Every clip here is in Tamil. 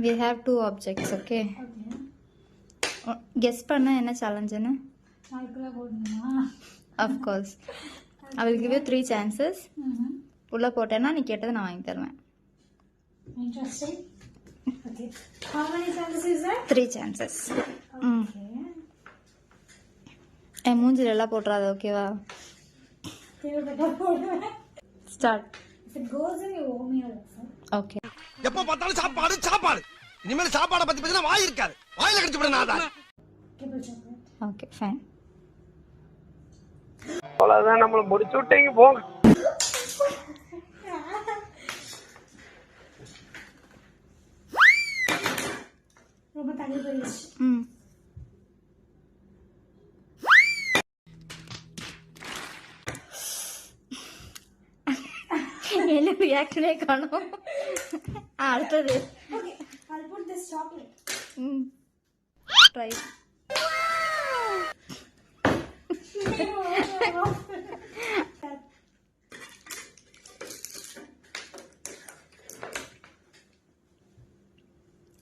we have two objects, okay? Guess பண்ண என்ன சேலஞ்சுன்னு? Of course. I will give you 3 chances. உள்ள போட்டேன்னா நீ கேட்டதை நான் வாங்கி தருவேன். Interesting. Okay. How many chances is that? 3 chances. Okay. மூஞ்சில எல்லாம் போட்டுறாத, ஓகேவா? Start. If it goes in, you owe me a lesson. Okay. எப்ப பார்த்தாலும் சாப்பாடு சாப்பாடு. இனிமேல் சாப்பாட பத்தி பேசினா வாய் இருக்காது. வாயில கடிச்சு விட நாதா. Triple chocolate. Okay, fine. அவ்வளவுதான், நம்மள முடிச்சு விட்டீங்க போங்க. ரொம்ப தள்ளி போயிடுச்சு. என்ன ரியாக்ஷனே காணோம். அடுத்தது. Okay, I'll put this chocolate. Try.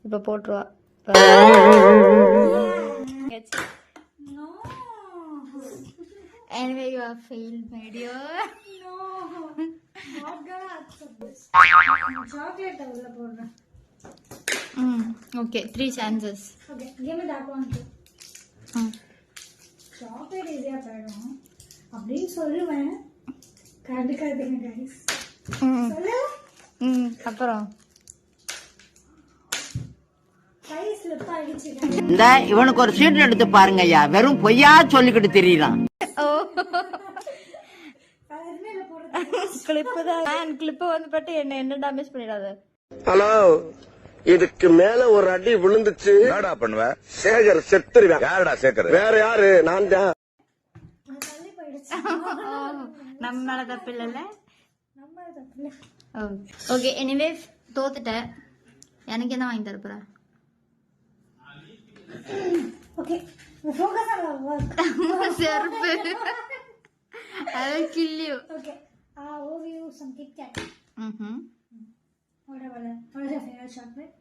இப்போ போட்டுருவா. No. Anyway, you have failed, my dear. No. Not gonna accept this. Chocolate உள்ள போடுறேன். Okay, 3 chances. Okay, give me that one too. Chocolate ஈஸியா போயிடும் அப்படின்னு சொல்லுவேன். கண்டுக்காதீங்க கைஸ். சொல்லு. அப்புறம் கை ஸ்லிப் ஆயிடுச்சு. இந்த இவனுக்கு ஒரு சீட் எடுத்து பாருங்க ஐயா, வெறும் பொய்யா சொல்லிக்கிட்டு தெரியலாம். கிளிப்பு தான், கிளிப்பு வந்து பட்டு என்ன டேமேஜ் பண்ணிடாத. ஹலோ, இதுக்கு மேல ஒரு அடி விழுந்துச்சு என்னடா பண்ணுவ? சேகர் செத்துருவேன். யாரடா சேகர்? வேற யாரு? நான் தான். தள்ளி போயிடுச்சு. நம்ம மேல தப்பு இல்லைல்ல. நம்ம தப்பு. ஓகே, எனிவே தோத்துட்டேன். எனக்கு என்ன வாங்கி தரப்போற? Okay, focus on our work. செருப்பு. I will kill you. Okay, I'll owe you some Kit Kat. Whatever. What is your favorite chocolate?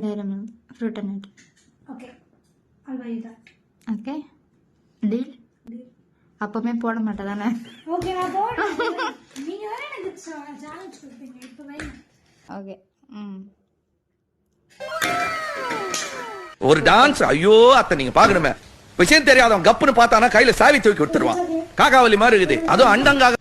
Dairy Milk, fruit and nut. Okay, I'll buy you that. Okay, deal. அப்பமே போட மாட்டேதானே? Okay, நான் போடுறேன். நீங்க வேற எனக்கு சேலஞ்ச் கொடுப்பீங்க இப்போ வைங்க. ஓகே. ஒரு டான்ஸ், ஐயோ அத்தை நீங்க பாக்கணுமே. விஷயம் தெரியாதவன் கப்புன்னு பார்த்தானா கையில சாவி தூக்கி கொடுத்துருவான். காக்காவலி மாதிரி இருக்குது. அதுவும் அண்டங்காக